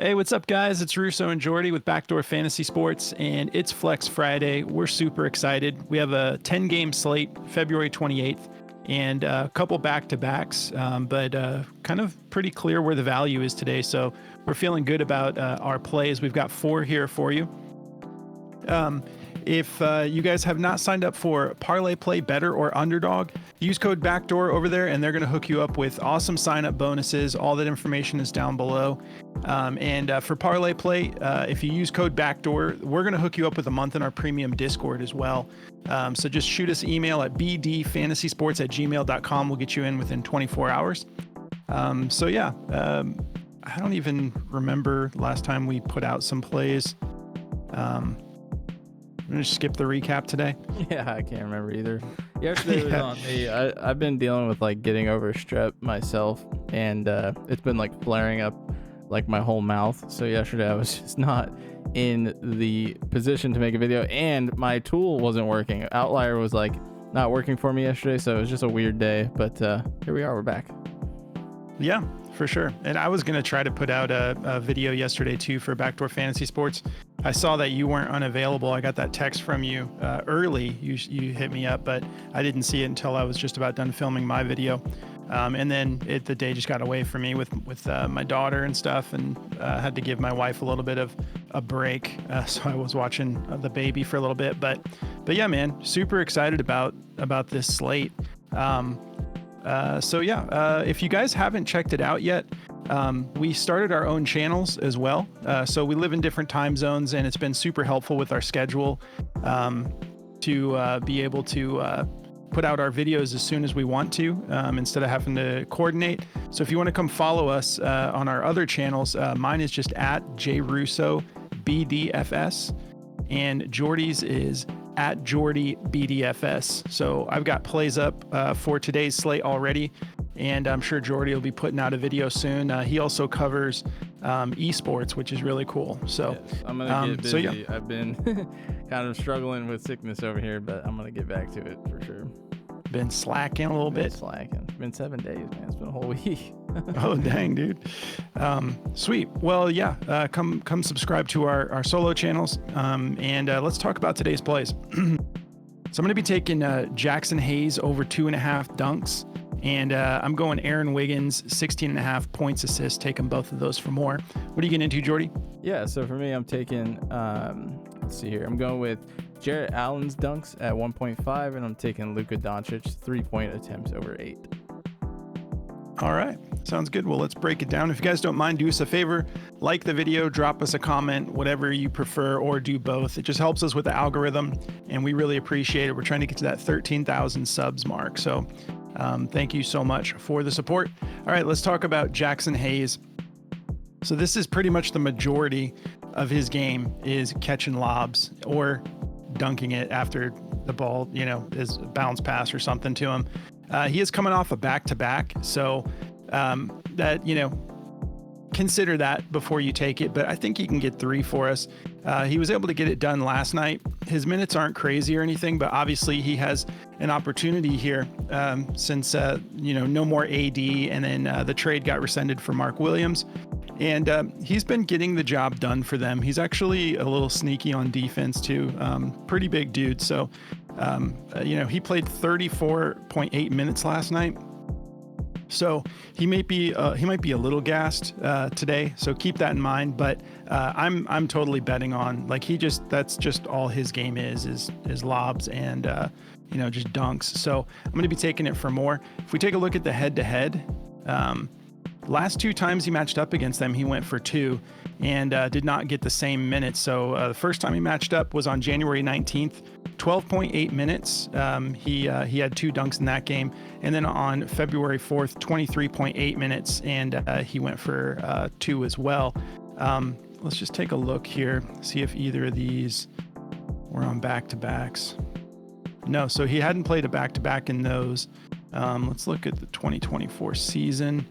Hey, what's up, guys? It's Russo and Jordy with Backdoor Fantasy Sports, and it's Flex Friday. We're super excited. We have a 10-game slate, February 28th, and a couple back-to-backs, but kind of pretty clear where the value is today. So we're feeling good about our plays. We've got 4 here for you. If you guys have not signed up for Parlay Play Better or Underdog, use code BACKDOOR over there, and they're going to hook you up with awesome sign-up bonuses. All that information is down below. And for Parlay Play, if you use code BACKDOOR, we're going to hook you up with a month in our premium Discord as well. So just shoot us an email at bdfantasysports@gmail.com. We'll get you in within 24 hours. I don't even remember last time we put out some plays. I'm going to skip the recap today. Yeah, I can't remember either. Yesterday was on me. I've been dealing with getting over strep myself, and it's been flaring up my whole mouth. So yesterday I was just not in the position to make a video, and my tool wasn't working. Outlier was not working for me yesterday, so it was just a weird day. But here we are. We're back. Yeah, for sure. And I was going to try to put out a video yesterday too for Backdoor Fantasy Sports. I saw that you weren't unavailable. I got that text from you early. You hit me up, but I didn't see it until I was just about done filming my video. And then the day just got away from me with my daughter and stuff, and had to give my wife a little bit of a break. So I was watching the baby for a little bit, but yeah, man, super excited about this slate. If you guys haven't checked it out yet, we started our own channels as well. So we live in different time zones, and it's been super helpful with our schedule to be able to put out our videos as soon as we want to, instead of having to coordinate. So if you want to come follow us on our other channels, mine is just at JRussoBDFS, and Jordy's is at JordyBDFS. So I've got plays up for today's slate already, and I'm sure Jordy will be putting out a video soon. He also covers esports, which is really cool. So yes, I'm gonna get busy. I've been kind of struggling with sickness over here, but I'm gonna get back to it for sure. Been slacking a little bit. Slacking. It's been 7 days, man. It's been a whole week. Oh, dang, dude. Sweet. Well, yeah, come subscribe to our solo channels, and let's talk about today's plays. So I'm going to be taking Jackson Hayes over 2.5 dunks, and I'm going Aaron Wiggins 16.5 points, assists, taking both of those for more. What are you getting into, Jordy? Yeah, so for me, I'm taking, let's see here. I'm going with Jarrett Allen's dunks at 1.5, and I'm taking Luka Doncic 3-point attempts over 8. All right. Sounds good. Well, let's break it down. If you guys don't mind, do us a favor, like the video, drop us a comment, whatever you prefer, or do both. It just helps us with the algorithm, and we really appreciate it. We're trying to get to that 13,000 subs mark. So thank you so much for the support. All right, let's talk about Jackson Hayes. So this is pretty much the majority of his game is catching lobs or dunking it after the ball, is a bounce pass or something to him. He is coming off a back-to-back, so consider that before you take it, but I think he can get 3 for us. He was able to get it done last night. His minutes aren't crazy or anything, but obviously he has an opportunity here since, no more AD, and then the trade got rescinded for Mark Williams. And he's been getting the job done for them. He's actually a little sneaky on defense too. Pretty big dude. So, he played 34.8 minutes last night. So he might be a little gassed today. So keep that in mind. But I'm totally betting on that's just all his game is lobs and just dunks. So I'm going to be taking it for more. If we take a look at the head-to-head. Last 2 times he matched up against them, he went for 2 and did not get the same minutes. So the first time he matched up was on January 19th, 12.8 minutes. He had 2 dunks in that game. And then on February 4th, 23.8 minutes, and he went for 2 as well. Let's just take a look here, see if either of these were on back-to-backs. No, so he hadn't played a back-to-back in those. Let's look at the 2024 season.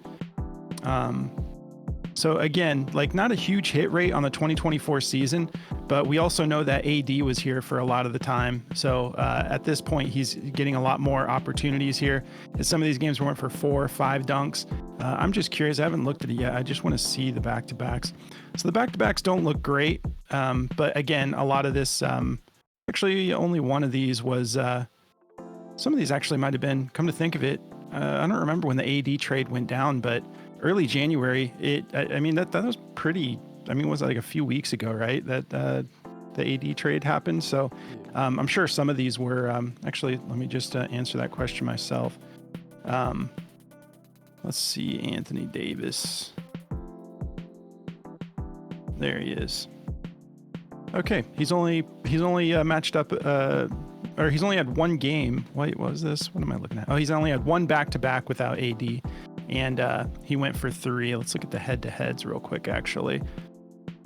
So again, not a huge hit rate on the 2024 season, But we also know that AD was here for a lot of the time. So at this point, he's getting a lot more opportunities here. As some of these games went for 4 or 5 dunks. I'm just curious. I haven't looked at it yet. I just want to see the back-to-backs. So the back-to-backs don't look great. But again, a lot of this, actually only one of these was, some of these actually might have been, come to think of it, I don't remember when the AD trade went down, but early January, I mean, that was pretty, I mean, it was like a few weeks ago, right? That the AD trade happened. So I'm sure some of these were, actually, let me just answer that question myself. Let's see, Anthony Davis. There he is. Okay, he's only matched up, or he's only had one game. Wait, what was this? What am I looking at? Oh, he's only had one back-to-back without AD, and he went for 3. Let's look at the head-to-heads real quick, actually.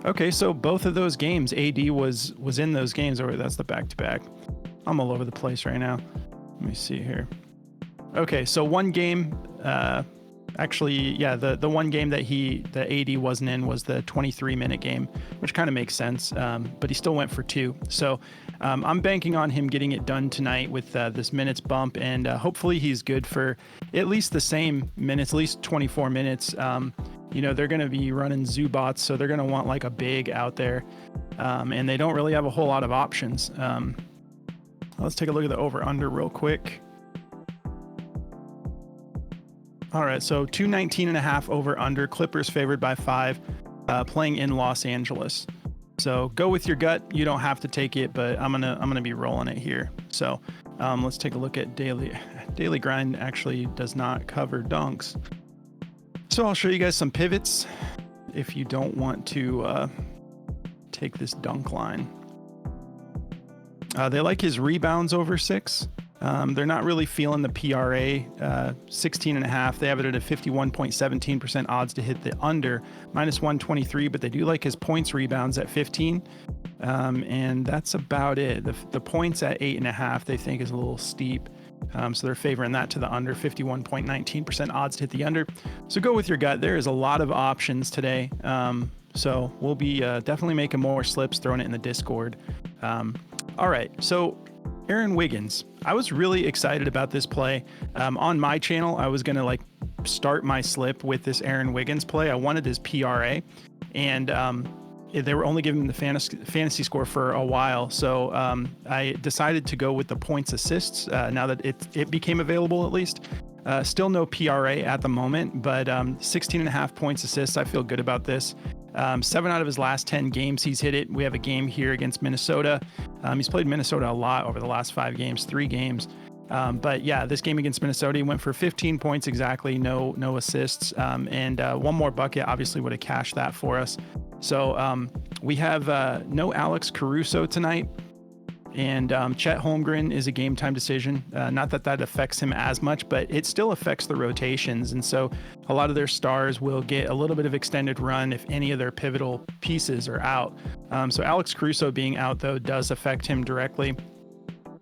Okay, so both of those games, AD was in those games. Or that's the back-to-back. I'm all over the place right now. Let me see here. Okay, so one game, actually, yeah, the one game that AD wasn't in was the 23-minute game, which kind of makes sense, but he still went for 2. So I'm banking on him getting it done tonight with this minutes bump, and hopefully he's good for at least the same minutes, at least 24 minutes. You know, they're going to be running Zubats, so they're going to want like a big out there, and they don't really have a whole lot of options. Let's take a look at the over-under real quick. All right, so 219.5 over under. Clippers favored by 5, playing in Los Angeles. So go with your gut. You don't have to take it, but I'm gonna be rolling it here. So let's take a look at daily grind. Actually does not cover dunks. So I'll show you guys some pivots if you don't want to take this dunk line. They like his rebounds over 6. They're not really feeling the PRA, 16.5. They have it at a 51.17% odds to hit the under, -123, but they do like his points rebounds at 15. And that's about it. The points at 8.5, they think is a little steep. So they're favoring that to the under, 51.19% odds to hit the under. So go with your gut. There is a lot of options today. So we'll be definitely making more slips, throwing it in the Discord. All right, so Aaron Wiggins. I was really excited about this play. On my channel, I was gonna like start my slip with this Aaron Wiggins play. I wanted his PRA, and they were only giving him the fantasy score for a while. So I decided to go with the points assists now that it became available at least. Still no PRA at the moment, but 16.5 points assists. I feel good about this. 7 out of his last 10 games, he's hit it. We have a game here against Minnesota. He's played Minnesota a lot over the last 5 games, 3 games. But yeah, this game against Minnesota, he went for 15 points exactly, no assists, and one more bucket obviously would have cashed that for us. So we have no Alex Caruso tonight. And Chet Holmgren is a game time decision. Not that affects him as much, but it still affects the rotations. And so a lot of their stars will get a little bit of extended run if any of their pivotal pieces are out. So Alex Caruso being out, though, does affect him directly.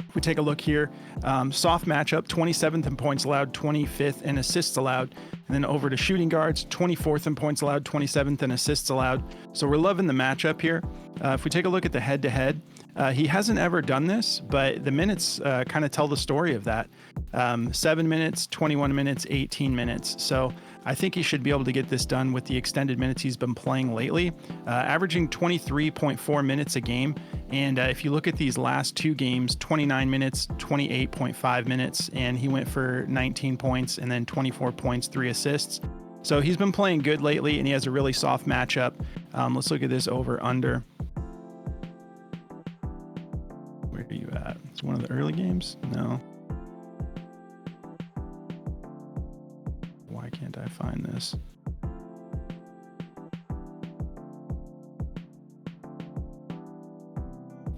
If we take a look here, soft matchup, 27th in points allowed, 25th in assists allowed. And then over to shooting guards, 24th in points allowed, 27th in assists allowed. So we're loving the matchup here. If we take a look at the head-to-head, he hasn't ever done this, but the minutes kind of tell the story of that. 7 minutes, 21 minutes, 18 minutes. So I think he should be able to get this done with the extended minutes he's been playing lately, averaging 23.4 minutes a game. And if you look at these last 2 games, 29 minutes, 28.5 minutes, and he went for 19 points and then 24 points, 3 assists. So he's been playing good lately, and he has a really soft matchup. Let's look at this over-under. Where are you at? It's one of the early games? No. Why can't I find this?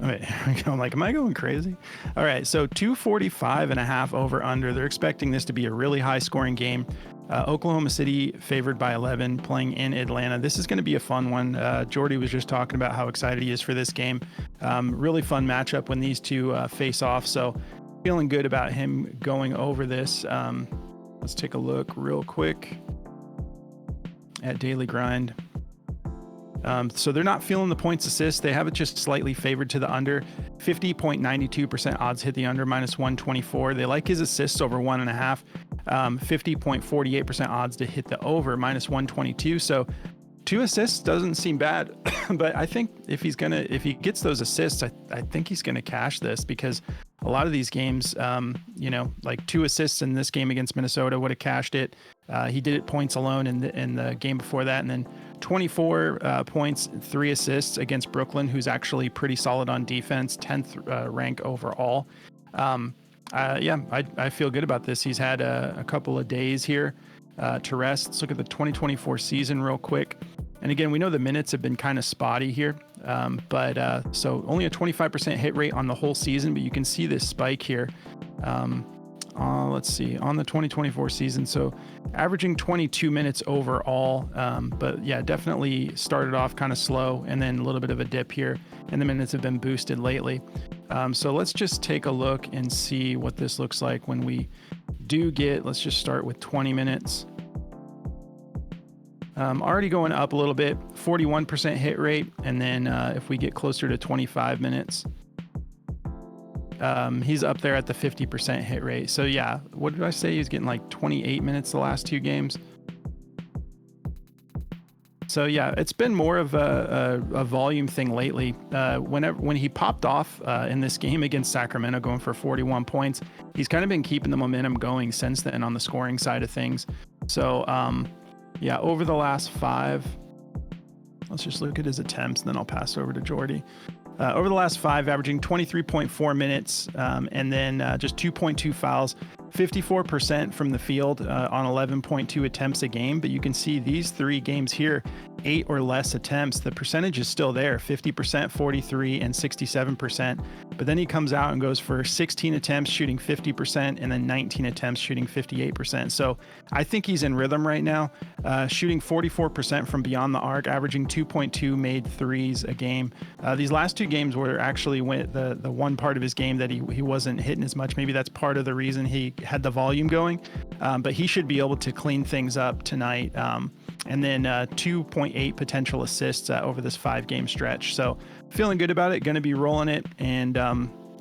Okay, I'm like, am I going crazy? All right, so 245.5 over under. They're expecting this to be a really high scoring game. Oklahoma City favored by 11, playing in Atlanta. This is going to be a fun one. Jordy was just talking about how excited he is for this game. Really fun matchup when these two face off. So feeling good about him going over this. Let's take a look real quick at Daily Grind. So they're not feeling the points assists. They have it just slightly favored to the under. 50.92% odds hit the under, -124. They like his assists over 1.5. 50.48% odds to hit the over, -122. So 2 assists doesn't seem bad, but I think if he gets those assists, I think he's gonna cash this, because a lot of these games, like 2 assists in this game against Minnesota would have cashed it. He did it points alone in the game before that, and then 24 points, 3 assists against Brooklyn, who's actually pretty solid on defense, 10th rank overall. I feel good about this. He's had a couple of days here to rest. Let's look at the 2024 season real quick. And again, we know the minutes have been kind of spotty here, so only a 25% hit rate on the whole season, but you can see this spike here. Let's see, on the 2024 season, so averaging 22 minutes overall, but yeah, definitely started off kind of slow, and then a little bit of a dip here, and the minutes have been boosted lately. So let's just take a look and see what this looks like when we do get, let's just start with 20 minutes. Already going up a little bit, 41% hit rate, and then if we get closer to 25 minutes, he's up there at the 50% hit rate. So yeah, what did I say? He's getting like 28 minutes the last 2 games. So yeah, it's been more of a volume thing lately. When he popped off in this game against Sacramento, going for 41 points, he's kind of been keeping the momentum going since then on the scoring side of things. So yeah, over the last 5, let's just look at his attempts, and then I'll pass over to Jordy. Over the last 5, averaging 23.4 minutes, and then just 2.2 fouls, 54% from the field on 11.2 attempts a game. But you can see these 3 games here, 8 or less attempts, the percentage is still there, 50%, 43, and 67%. But then he comes out and goes for 16 attempts, shooting 50%, and then 19 attempts, shooting 58%. So I think he's in rhythm right now, shooting 44% from beyond the arc, averaging 2.2 made threes a game. These last 2 games were actually the one part of his game that he wasn't hitting as much. Maybe that's part of the reason he had the volume going, but he should be able to clean things up tonight. And then 2.8 potential assists over this 5-game stretch. So feeling good about it, going to be rolling it. And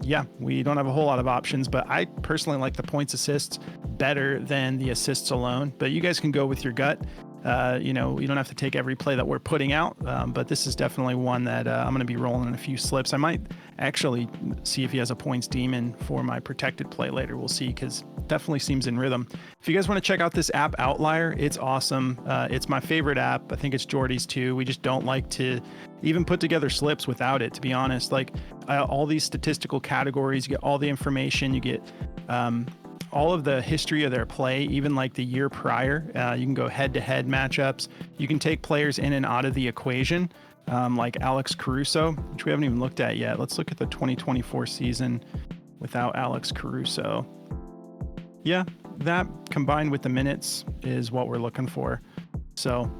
yeah, we don't have a whole lot of options, but I personally like the points assists better than the assists alone. But you guys can go with your gut. You don't have to take every play that we're putting out, but this is definitely one that I'm going to be rolling in a few slips. I might actually see if he has a points demon for my protected play later. We'll see, because definitely seems in rhythm. If you guys want to check out this app, Outlier, it's awesome. It's my favorite app. I think it's Jordy's too. We just don't like to even put together slips without it, to be honest. Like all these statistical categories, you get all the information, you get all of the history of their play, even like the year prior. You can go head-to-head matchups. You can take players in and out of the equation, like Alex Caruso, which we haven't even looked at yet. Let's look at the 2024 season without Alex Caruso. Yeah, that combined with the minutes is what we're looking for. So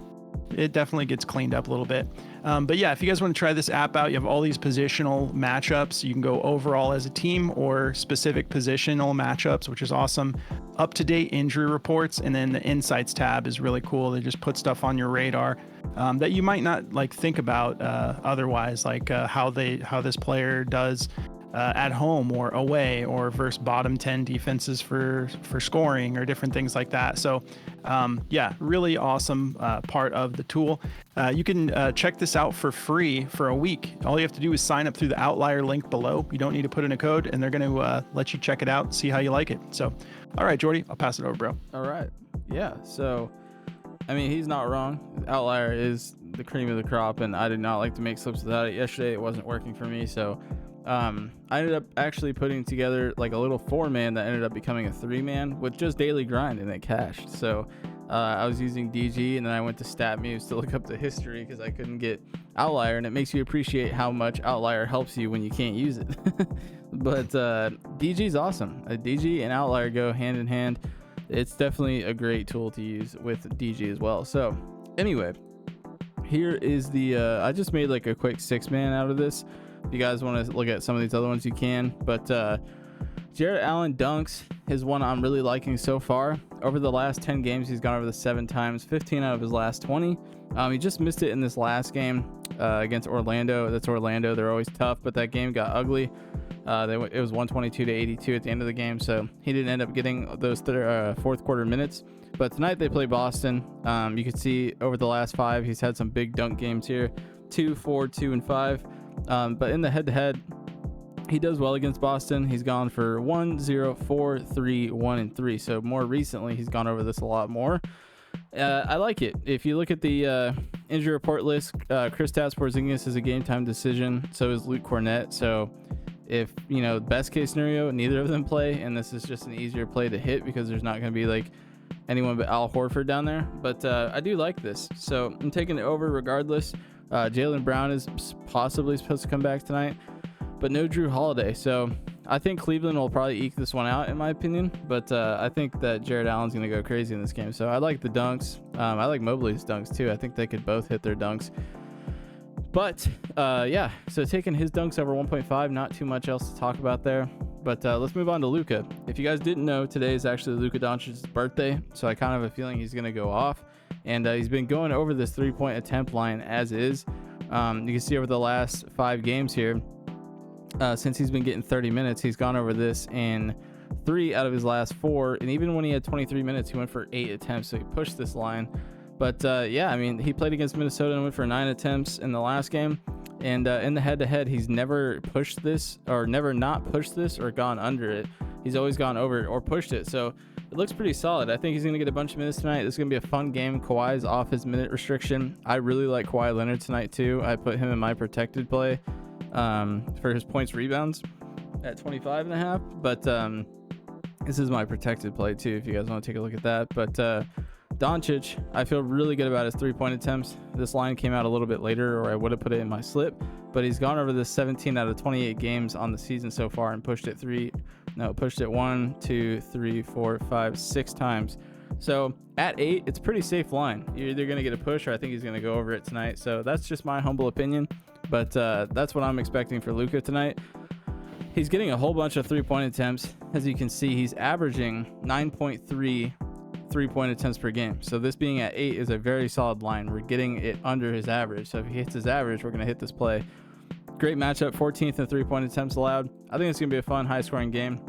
it definitely gets cleaned up a little bit. But yeah, if you guys want to try this app out, you have all these positional matchups. You can go overall as a team or specific positional matchups, which is awesome. Up-to-date injury reports, and then the insights tab is really cool. They just put stuff on your radar that you might not like think about otherwise, like how this player does at home or away, or versus bottom 10 defenses for scoring, or different things like that. So yeah, really awesome part of the tool. You can check this out for free for a week. All you have to do is sign up through the Outlier link below. You don't need to put in a code, and they're going to let you check it out, see how you like it. So, all right, Jordy, I'll pass it over, bro. All right. Yeah. So, I mean, he's not wrong. Outlier is the cream of the crop, and I did not like to make slips without it. Yesterday, it wasn't working for me. So, I ended up actually putting together like a little 4-man that ended up becoming a 3-man with just daily grind, and it cashed. So I was using DG, and then I went to StatMuse to look up the history because I couldn't get Outlier, and it makes you appreciate how much Outlier helps you when you can't use it. But DG's awesome. DG and Outlier go hand in hand. It's definitely a great tool to use with DG as well. So anyway, here is the I just made like a quick 6-man out of this. If you guys want to look at some of these other ones, you can. But Jared Allen dunks, his one I'm really liking so far. Over the last 10 games, he's gone over this 7 times, 15 out of his last 20. He just missed it in this last game against Orlando. That's Orlando. They're always tough, but that game got ugly. It was 122-82 at the end of the game, so he didn't end up getting those fourth quarter minutes. But tonight they play Boston. You can see over the last 5, he's had some big dunk games here, 2, 4, 2, and 5. But in the head-to-head, he does well against Boston. He's gone for 1, 0, 4, 3, 1, and 3. So more recently, he's gone over this a lot more. I like it. If you look at the injury report list, Kristaps Porzingis is a game-time decision. So is Luke Cornett. So if, best case scenario, neither of them play, and this is just an easier play to hit because there's not going to be like anyone but Al Horford down there. But I do like this. So I'm taking it over regardless. Jaylen Brown is possibly supposed to come back tonight, but no Drew Holiday. So I think Cleveland will probably eke this one out, in my opinion. But I think that Jared Allen's going to go crazy in this game. So I like the dunks. I like Mobley's dunks too. I think they could both hit their dunks. But yeah, so taking his dunks over 1.5, not too much else to talk about there. But let's move on to Luka. If you guys didn't know, today is actually Luka Doncic's birthday. So I kind of have a feeling he's going to go off. And he's been going over this 3-point attempt line as is. You can see over the last 5 games here, since he's been getting 30 minutes, he's gone over this in 3 out of his last 4. And even when he had 23 minutes, he went for 8 attempts. So he pushed this line. But yeah, I mean, he played against Minnesota and went for 9 attempts in the last game. And in the head-to-head, he's never pushed this or never not pushed this or gone under it. He's always gone over it or pushed it. So it looks pretty solid. I think he's going to get a bunch of minutes tonight. This is going to be a fun game. Kawhi's off his minute restriction. I really like Kawhi Leonard tonight, too. I put him in my protected play for his points rebounds at 25.5. But this is my protected play, too, if you guys want to take a look at that. But Doncic, I feel really good about his 3-point attempts. This line came out a little bit later, or I would have put it in my slip. But he's gone over this 17 out of 28 games on the season so far and pushed it 1, 2, 3, 4, 5, 6 times. So at 8, it's a pretty safe line. You're either going to get a push or I think he's going to go over it tonight. So that's just my humble opinion. But that's what I'm expecting for Luka tonight. He's getting a whole bunch of 3-point attempts. As you can see, he's averaging 9.3 3-point attempts per game. So this being at 8 is a very solid line. We're getting it under his average. So if he hits his average, we're going to hit this play. Great matchup, 14th in 3-point attempts allowed. I think it's going to be a fun, high-scoring game.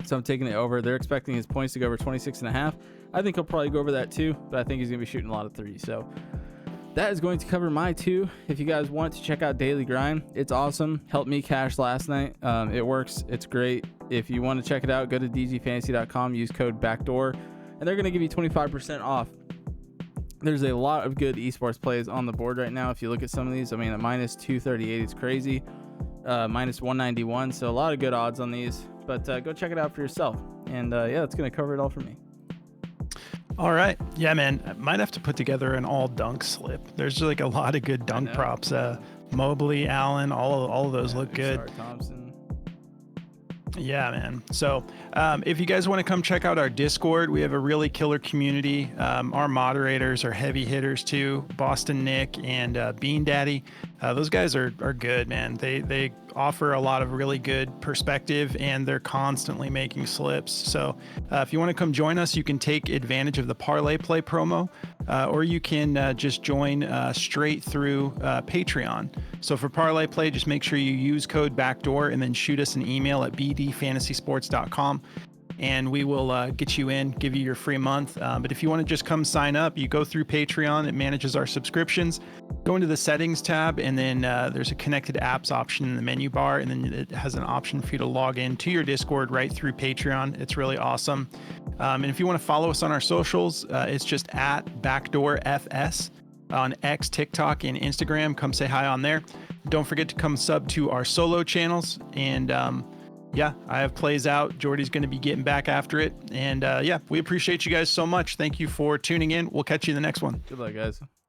So I'm taking it over. They're expecting his points to go over 26.5. I think he'll probably go over that too, but I think he's going to be shooting a lot of threes. So that is going to cover my 2. If you guys want to check out Daily Grind, it's awesome. Helped me cash last night. It works. It's great. If you want to check it out, go to dgfantasy.com, use code BACKDOOR, and they're going to give you 25% off. There's a lot of good esports plays on the board right now. If you look at some of these, I mean, at minus 238 is crazy. Minus 191, so a lot of good odds on these. But go check it out for yourself. And yeah, that's going to cover it all for me. All right. Yeah, man. I might have to put together an all dunk slip. There's like a lot of good dunk props. Mobley, Allen, all of those look good. Thompson. Yeah, man. So if you guys want to come check out our Discord, we have a really killer community. Our moderators are heavy hitters too. Boston Nick and Bean Daddy. Those guys are good, man. They offer a lot of really good perspective, and they're constantly making slips. So if you want to come join us, you can take advantage of the Parlay Play promo, or you can just join straight through Patreon. So for Parlay Play, just make sure you use code BACKDOOR and then shoot us an email at bdfantasysports.com. And we will get you in, give you your free month. But if you want to just come sign up, you go through Patreon. It manages our subscriptions. Go into the settings tab, and then there's a connected apps option in the menu bar. And then it has an option for you to log in to your Discord right through Patreon. It's really awesome. And if you want to follow us on our socials, it's just at BackdoorFS on X, TikTok, and Instagram. Come say hi on there. Don't forget to come sub to our solo channels. And yeah, I have plays out. Jordy's going to be getting back after it. And yeah, we appreciate you guys so much. Thank you for tuning in. We'll catch you in the next one. Good luck, guys.